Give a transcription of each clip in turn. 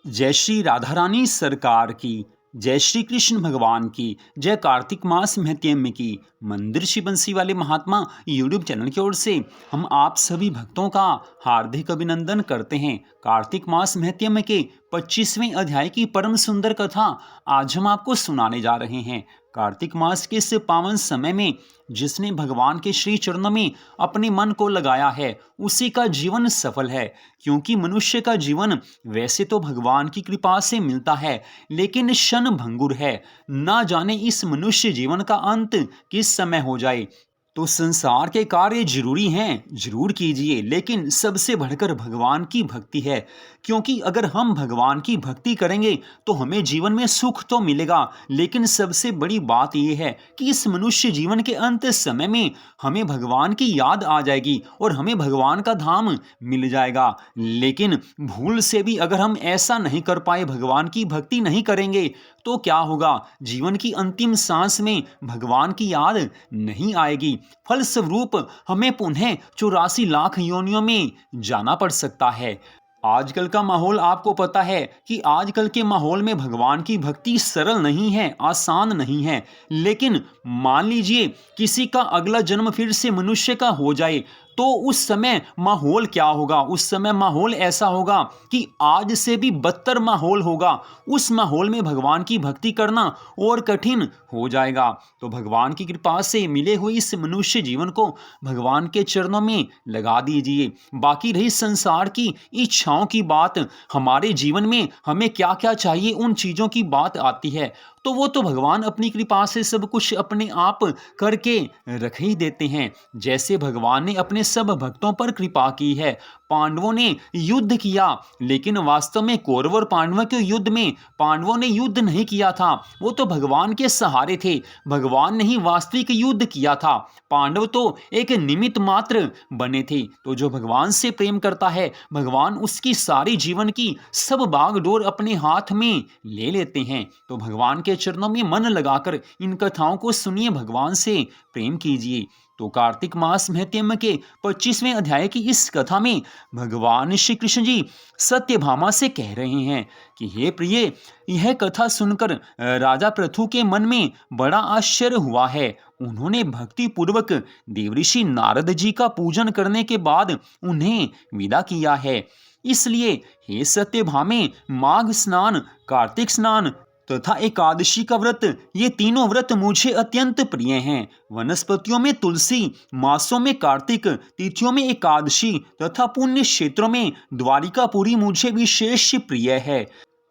जय श्री राधा रानी सरकार की, जय श्री कृष्ण भगवान की, जय कार्तिक मास महत्म की। मंदिर श्री बंसी वाले महात्मा यूट्यूब चैनल की ओर से हम आप सभी भक्तों का हार्दिक अभिनंदन करते हैं। कार्तिक मास महत्म के 25वें अध्याय की परम सुंदर कथा आज हम आपको सुनाने जा रहे हैं। कार्तिक मास के इस पावन समय में जिसने भगवान के श्री चरणों में अपने मन को लगाया है उसी का जीवन सफल है, क्योंकि मनुष्य का जीवन वैसे तो भगवान की कृपा से मिलता है लेकिन क्षण भंगुर है। ना जाने इस मनुष्य जीवन का अंत किस समय हो जाए। तो संसार के कार्य जरूरी हैं, जरूर कीजिए, लेकिन सबसे बढ़कर भगवान की भक्ति है, क्योंकि अगर हम भगवान की भक्ति करेंगे तो हमें जीवन में सुख तो मिलेगा, लेकिन सबसे बड़ी बात यह है कि इस मनुष्य जीवन के अंत समय में हमें भगवान की याद आ जाएगी और हमें भगवान का धाम मिल जाएगा। लेकिन भूल से भी अगर हम ऐसा नहीं कर पाए, भगवान की भक्ति नहीं करेंगे, तो क्या होगा? जीवन की अंतिम सांस में भगवान की याद नहीं आएगी। फलस्वरूप हमें पुनः 84 लाख योनियों में जाना पड़ सकता है। आजकल का माहौल आपको पता है कि आजकल के माहौल में भगवान की भक्ति सरल नहीं है, आसान नहीं है। लेकिन मान लीजिए किसी का अगला जन्म फिर से मनुष्य का हो जाए, तो उस समय माहौल क्या होगा? उस समय माहौल ऐसा होगा कि आज से भी बदतर माहौल होगा। उस माहौल में भगवान की भक्ति करना और कठिन हो जाएगा। तो भगवान की कृपा से मिले हुए इस मनुष्य जीवन को भगवान के चरणों में लगा दीजिए। बाकी रही संसार की इच्छाओं की बात, हमारे जीवन में हमें क्या क्या चाहिए उन चीज़ों की बात आती है, तो वो तो भगवान अपनी कृपा से सब कुछ अपने आप करके रख ही देते हैं। जैसे भगवान ने अपने सब भक्तों पर कृपा की है। पांडवों ने युद्ध किया, लेकिन वास्तव में कौरव और पांडवों के युद्ध में पांडवों ने युद्ध नहीं किया था, वो तो भगवान के सहारे थे। भगवान ने ही वास्तविक युद्ध किया था, पांडव तो एक निमित्त मात्र बने थे। तो जो भगवान से प्रेम करता है, भगवान उसकी सारी जीवन की सब बागडोर अपने हाथ में ले लेते हैं। तो भगवान के चरणों में मन लगाकर इन कथाओं को सुनिए, भगवान से प्रेम कीजिए। तो कार्तिक मास महत्म के 25वें अध्याय की इस कथा में भगवान श्री कृष्ण जी सत्यभामा से कह रहे हैं कि हे प्रिय, यह कथा सुनकर राजा पृथु के मन में बड़ा आश्चर्य हुआ है। उन्होंने भक्ति पूर्वक देवऋषि नारद जी का पूजन करने के बाद उन्हें विदा किया है। इसलिए हे सत्यभामे, माघ स्नान, कार्तिक स्नान तथा एकादशी का व्रत, ये तीनों व्रत मुझे अत्यंत प्रिय हैं। वनस्पतियों में तुलसी, मासों में कार्तिक, तिथियों में एकादशी तथा पुण्य क्षेत्रों में द्वारिकापुरी मुझे विशेष प्रिय है।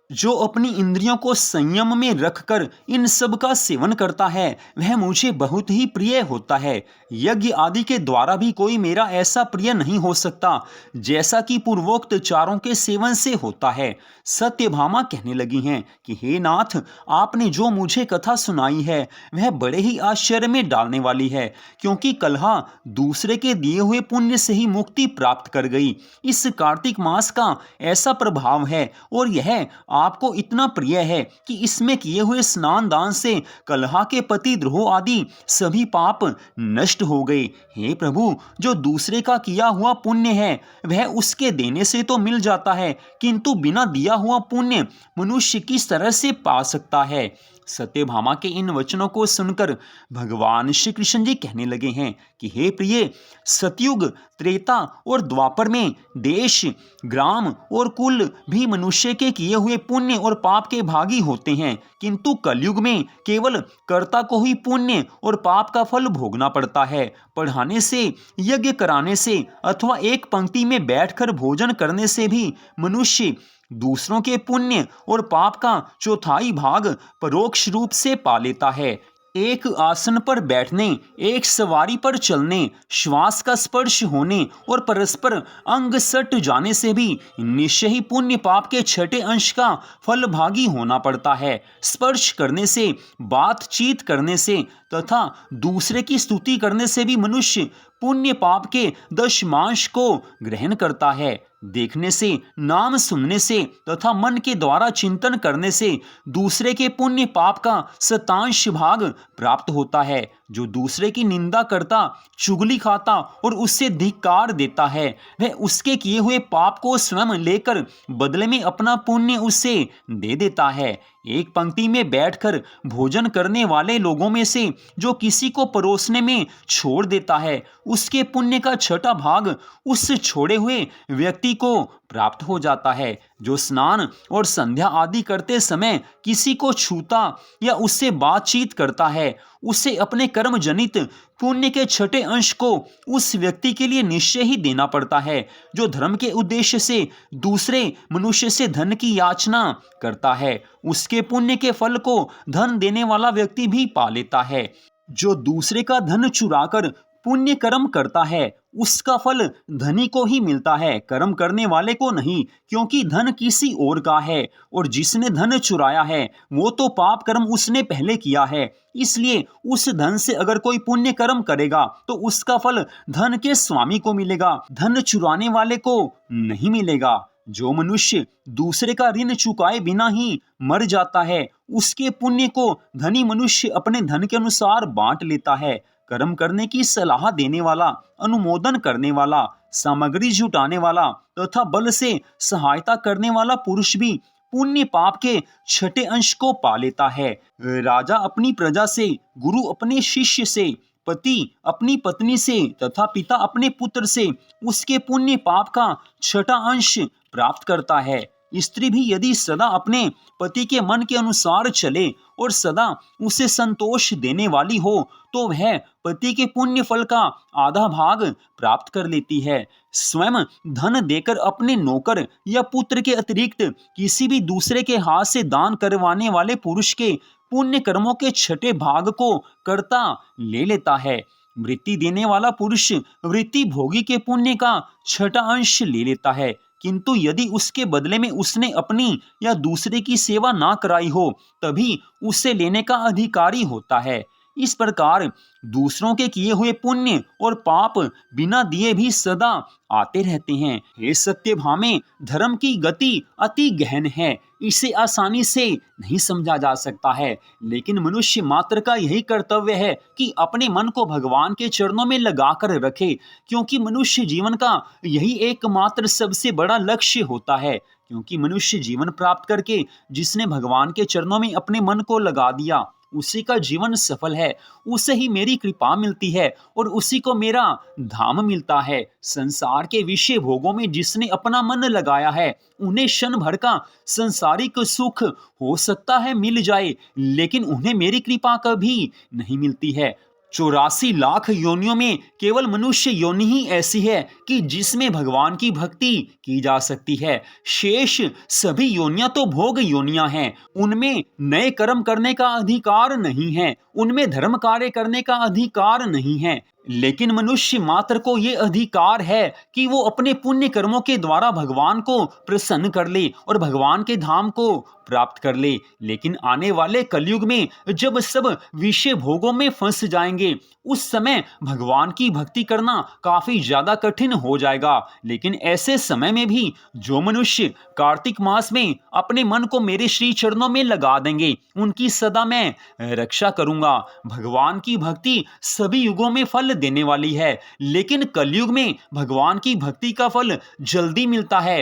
जो अपनी इंद्रियों को संयम में रखकर इन सब का सेवन करता है वह मुझे बहुत ही प्रिय होता है। यज्ञ आदि के द्वारा भी कोई मेरा ऐसा प्रिय नहीं हो सकता जैसा कि पूर्वोक्त चारों के सेवन से होता है। सत्यभामा कहने लगी हैं कि हे नाथ, आपने जो मुझे कथा सुनाई है वह बड़े ही आश्चर्य में डालने वाली है, क्योंकि कलहा दूसरे के दिए हुए पुण्य से ही मुक्ति प्राप्त कर गई। इस कार्तिक मास का ऐसा प्रभाव है और यह आपको इतना प्रिय है कि इसमें किए हुए स्नान दान से कलहा के पति द्रोह आदि सभी पाप नष्ट हो गए। हे प्रभु, जो दूसरे का किया हुआ पुण्य है वह उसके देने से तो मिल जाता है, किंतु बिना दिया हुआ पुण्य मनुष्य किस तरह से पा सकता है? सत्यभामा के इन वचनों को सुनकर भगवान श्री कृष्ण जी कहने लगे हैं कि हे प्रिय, सतयुग, त्रेता और द्वापर में देश, ग्राम और कुल भी मनुष्य के किए हुए पुण्य और पाप के भागी होते हैं, किंतु कलयुग में केवल कर्ता को ही पुण्य और पाप का फल भोगना पड़ता है। पढ़ाने से, यज्ञ कराने से अथवा एक पंक्ति में बैठकर भोजन करने से भी मनुष्य दूसरों के पुण्य और पाप का चौथाई भाग परोक्ष रूप से पा लेता है। एक आसन पर बैठने, एक सवारी पर चलने, श्वास का स्पर्श होने और परस्पर अंग सट जाने से भी निश्चय ही पुण्य पाप के छठे अंश का फल भागी होना पड़ता है। स्पर्श करने से, बातचीत करने से तथा दूसरे की स्तुति करने से भी मनुष्य पुण्य पाप के दशमांश को ग्रहण करता है। देखने से, नाम सुनने से तथा मन के द्वारा चिंतन करने से दूसरे के पुण्य पाप का शतांश भाग प्राप्त होता है। जो दूसरे की निंदा करता, चुगली खाता और उससे धिक्कार देता है, वह उसके किए हुए पाप को स्वयं लेकर बदले में अपना पुण्य उससे दे देता है। एक पंक्ति में बैठकर भोजन करने वाले लोगों में से जो किसी को परोसने में छोड़ देता है, उसके पुण्य का छठा भाग उस छोड़े हुए व्यक्ति को प्राप्त हो जाता है। जो स्नान और संध्या आदि करते समय किसी को छूता या उससे बातचीत करता है, उसे अपने कर्म जनित पुण्य के छठे अंश को उस व्यक्ति के लिए निश्चय ही देना पड़ता है। जो धर्म के उद्देश्य से दूसरे मनुष्य से धन की याचना करता है, उसके पुण्य के फल को धन देने वाला व्यक्ति भी पा लेता है। जो दूसरे का धन चुराकर पुण्य कर्म करता है, उसका फल धनी को ही मिलता है, कर्म करने वाले को नहीं, क्योंकि धन किसी और का है और जिसने धन चुराया है वो तो पाप कर्म उसने पहले किया है। इसलिए उस धन से अगर कोई पुण्य कर्म करेगा तो उसका फल धन के स्वामी को मिलेगा, धन चुराने वाले को नहीं मिलेगा। जो मनुष्य दूसरे का ऋण चुकाए बिना ही मर जाता है, उसके पुण्य को धनी मनुष्य अपने धन के अनुसार बांट लेता है। कर्म करने की सलाह देने वाला, अनुमोदन करने वाला, सामग्री जुटाने वाला तथा बल से सहायता करने वाला पुरुष भी पुण्य पाप के छठे अंश को पा लेता है। राजा अपनी प्रजा से, गुरु अपने शिष्य से, पति अपनी पत्नी से तथा पिता अपने पुत्र से उसके पुण्य पाप का छठा अंश प्राप्त करता है। स्त्री भी यदि सदा अपने पति के मन के अनुसार चले और सदा उसे संतोष देने वाली हो तो वह पति के पुण्य फल का आधा भाग प्राप्त कर लेती है। स्वयं धन देकर अपने नौकर या पुत्र के अतिरिक्त किसी भी दूसरे के हाथ से दान करवाने वाले पुरुष के पुण्य कर्मों के छठे भाग को कर्ता ले लेता है। वृत्ति देने वाला पुरुष वृत्ति भोगी के पुण्य का छठा अंश ले लेता है, किंतु यदि उसके बदले में उसने अपनी या दूसरे की सेवा ना कराई हो तभी उससे लेने का अधिकारी होता है। इस प्रकार दूसरों के किए हुए पुण्य और पाप बिना दिए भी सदा आते रहते हैं। हे सत्यभामे, धर्म की गति अति गहन है, इसे आसानी से नहीं समझा जा सकता है, लेकिन मनुष्य मात्र का यही कर्तव्य है कि अपने मन को भगवान के चरणों में लगाकर रखे, क्योंकि मनुष्य जीवन का यही एकमात्र सबसे बड़ा लक्ष्य होता है। क्योंकि मनुष्य जीवन प्राप्त करके जिसने भगवान के चरणों में अपने मन को लगा दिया, उसी का जीवन सफल है, उसे ही मेरी कृपा मिलती है और उसी को मेरा धाम मिलता है। संसार के विषय भोगों में जिसने अपना मन लगाया है, उन्हें क्षण भर का संसारिक सुख हो सकता है मिल जाए, लेकिन उन्हें मेरी कृपा कभी नहीं मिलती है। 84 लाख योनियों में केवल मनुष्य योनि ही ऐसी है कि जिसमें भगवान की भक्ति की जा सकती है। शेष सभी योनियां तो भोग योनियां हैं, उनमें नए कर्म करने का अधिकार नहीं है, उनमें धर्म कार्य करने का अधिकार नहीं है। लेकिन मनुष्य मात्र को ये अधिकार है कि वो अपने पुण्य कर्मों के द्वारा भगवान को प्रसन्न कर ले और भगवान के धाम को प्राप्त कर ले। लेकिन आने वाले कलयुग में जब सब विषय भोगों में फंस जाएंगे, उस समय भगवान की भक्ति करना काफी ज्यादा कठिन हो जाएगा। लेकिन ऐसे समय में भी जो मनुष्य कार्तिक मास में अपने मन को मेरे श्री चरणों में लगा देंगे, उनकी सदा मैं रक्षा करूंगा। भगवान की भक्ति सभी युगों में फल देने वाली है, लेकिन कलयुग में भगवान की भक्ति का फल जल्दी मिलता है।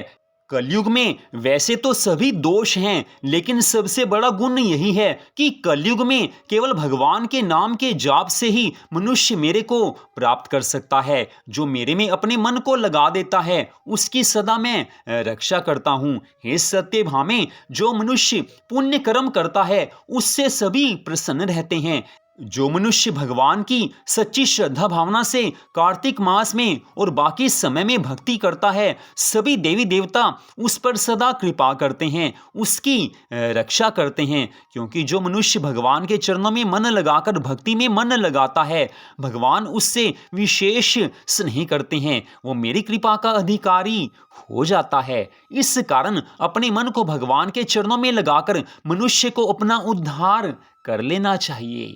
कलयुग में वैसे तो सभी दोष हैं, लेकिन सबसे बड़ा गुण यही है कि कलयुग में केवल भगवान के नाम के जाप से ही मनुष्य मेरे को प्राप्त कर सकता है। जो मेरे में अपने मन को लगा देता है, उसकी सदा मैं रक्षा करता हूँ। हे सत्यभामे, जो मनुष्य पुण्य कर्म करता है उससे सभी प्रसन्न रहते हैं। जो मनुष्य भगवान की सच्ची श्रद्धा भावना से कार्तिक मास में और बाकी समय में भक्ति करता है, सभी देवी देवता उस पर सदा कृपा करते हैं, उसकी रक्षा करते हैं। क्योंकि जो मनुष्य भगवान के चरणों में मन लगाकर भक्ति में मन लगाता है, भगवान उससे विशेष स्नेह करते हैं, वो मेरी कृपा का अधिकारी हो जाता है। इस कारण अपने मन को भगवान के चरणों में लगाकर मनुष्य को अपना उद्धार कर लेना चाहिए।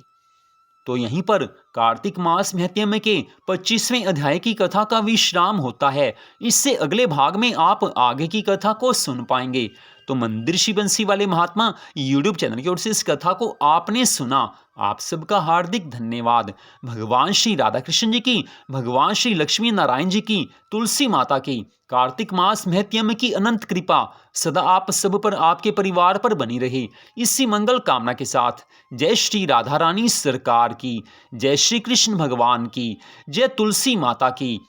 तो यहीं पर कार्तिक मास महत्म्य के 25वें अध्याय की कथा का विश्राम होता है। इससे अगले भाग में आप आगे की कथा को सुन पाएंगे। तो मंदिर श्री बंसी वाले महात्मा यूट्यूब चैनल की ओर से इस कथा को आपने सुना, आप सबका हार्दिक धन्यवाद। भगवान श्री राधा कृष्ण जी की, भगवान श्री लक्ष्मी नारायण जी की, तुलसी माता की, कार्तिक मास महत्म्य की अनंत कृपा सदा आप सब पर, आपके परिवार पर बनी रहे। इसी मंगल कामना के साथ जय श्री राधा रानी सरकार की, जय श्री कृष्ण भगवान की, जय तुलसी माता की,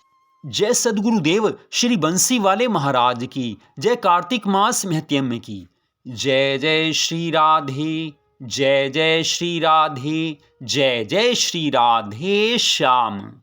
जय सदगुरुदेव श्री बंसी वाले महाराज की, जय कार्तिक मास महत्म्य की। जय जय श्री राधे, जय जय श्री राधे, जय जय श्री राधे श्याम।